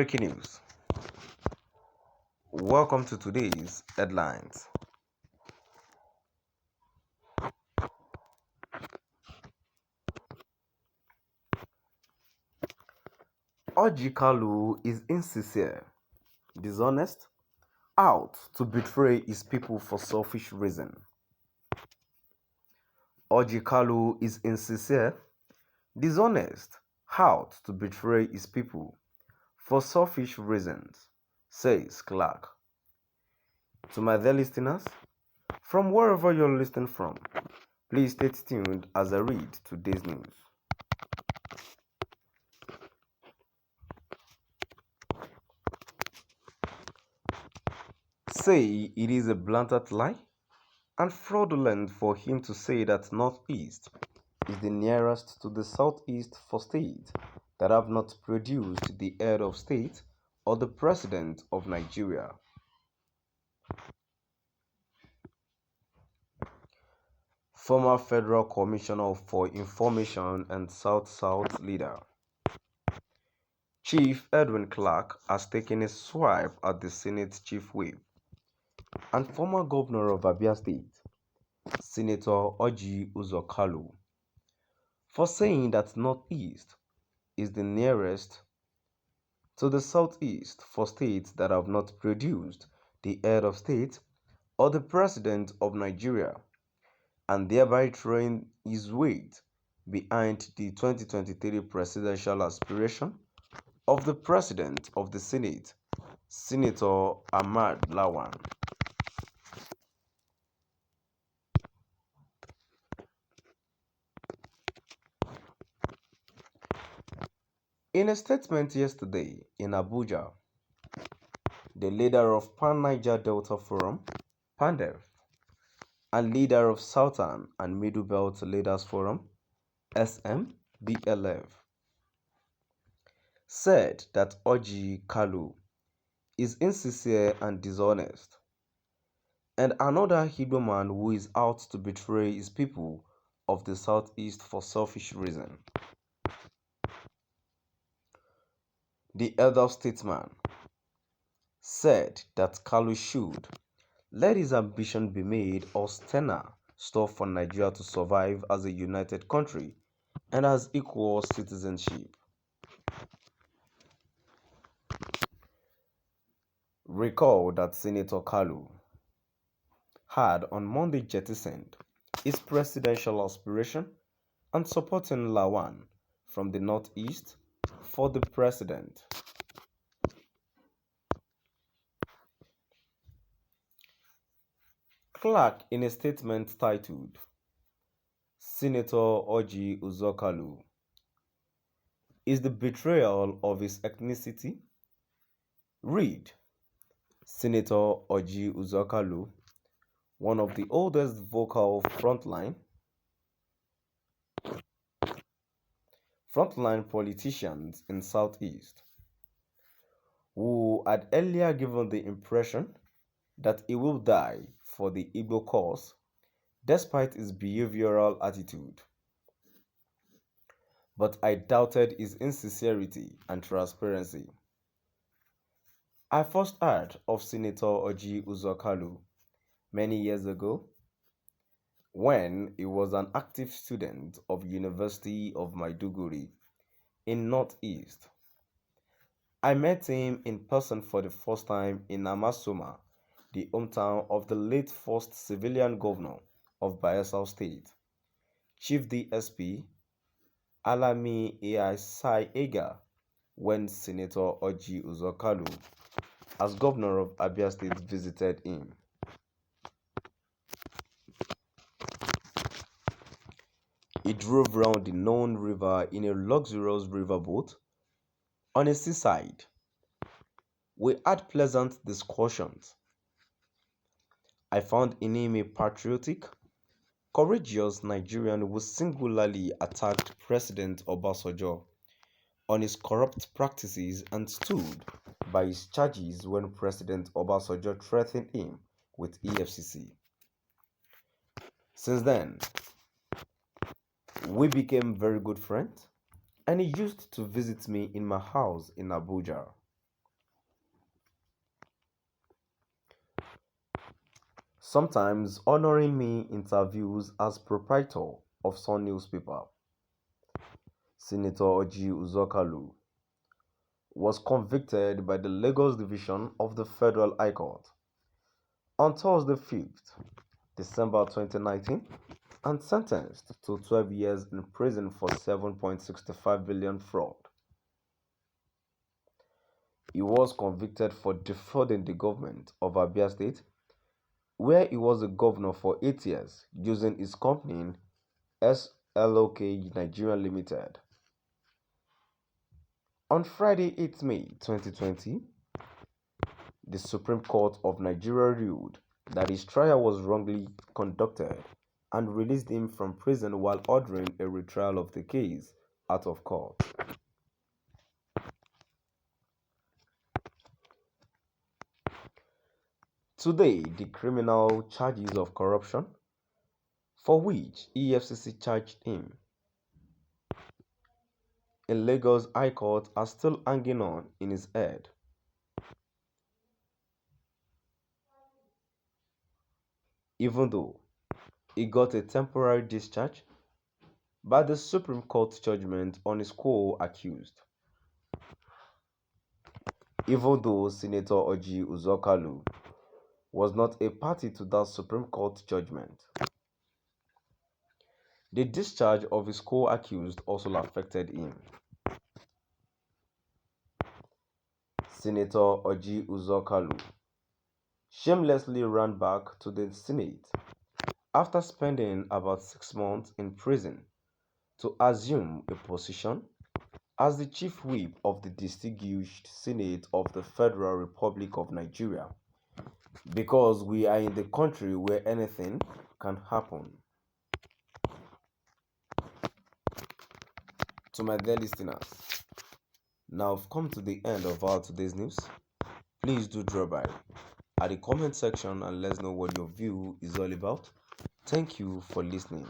Breaking news. Welcome to today's headlines. Orji Kalu is insincere, dishonest, out to betray his people for selfish reason. Orji Kalu is insincere, dishonest, out to betray his people for selfish reasons, says Clerk. To my dear listeners, from wherever you're listening from, please stay tuned as I read today's news. Say it is a blatant lie and fraudulent for him to say that Northeast is the nearest to the Southeast for states that have not produced the head of state or the president of Nigeria. Former Federal Commissioner for Information and South-South leader Chief Edwin Clerk has taken a swipe at the Senate Chief Whip and former Governor of Abia State, Senator Orji Kalu, for saying that Northeast is the nearest to the Southeast for states that have not produced the head of state or the president of Nigeria, and thereby throwing his weight behind the 2023 presidential aspiration of the President of the Senate, Senator Ahmad Lawan. In a statement yesterday in Abuja, the leader of Pan-Niger Delta Forum, PANDEF, and leader of Southern and Middle Belt Leaders Forum, SMBLF, said that Orji Kalu is insincere and dishonest, and another Igbo man who is out to betray his people of the Southeast for selfish reasons. The elder statesman said that Kalu should let his ambition be made austerer stuff for Nigeria to survive as a united country and as equal citizenship. Recall that Senator Kalu had on Monday jettisoned his presidential aspiration and supporting Lawan from the Northeast for the president. Clerk, in a statement titled Senator Orji Kalu is the betrayal of his ethnicity, read, Senator Orji Kalu, one of the oldest vocal frontline politicians in Southeast, who had earlier given the impression that he will die for the Igbo cause despite his behavioral attitude. But I doubted his insincerity and transparency. I first heard of Senator Orji Kalu many years ago when he was an active student of University of Maiduguri in Northeast. I met him in person for the first time in Amasoma, the hometown of the late first civilian governor of Bayelsa State, Chief DSP Alami Sai Ega, when Senator Orji Kalu, as governor of Abia State, visited him. He drove round the known river in a luxurious riverboat on a seaside. We had pleasant discussions. I found in him a patriotic, courageous Nigerian who singularly attacked President Obasanjo on his corrupt practices and stood by his charges when President Obasanjo threatened him with EFCC. Since then, we became very good friends, and he used to visit me in my house in Abuja. sometimes honoring me interviews as proprietor of Sun newspaper. Senator Orji Kalu was convicted by the Lagos Division of the Federal High Court on Thursday 5th December 2019 and sentenced to 12 years in prison for 7.65 billion fraud. He was convicted for defrauding the government of Abia State, where he was a governor for 8 years, using his company SLOK Nigeria Limited. On Friday 8 May 2020, the Supreme Court of Nigeria ruled that his trial was wrongly conducted and released him from prison while ordering a retrial of the case out of court. Today, the criminal charges of corruption, for which EFCC charged him in Lagos High Court, are still hanging on in his head. Even though he got a temporary discharge by the Supreme Court judgment on his co-accused. Even though Senator Orji Kalu was not a party to that Supreme Court judgment, the discharge of his co-accused also affected him. Senator Orji Kalu shamelessly ran back to the Senate after spending about 6 months in prison to assume a position as the chief whip of the distinguished Senate of the Federal Republic of Nigeria, because we are in the country where anything can happen. To my dear listeners, now I've come to the end of our today's news. Please do drop by at the comment section and let us know what your view is all about. Thank you for listening.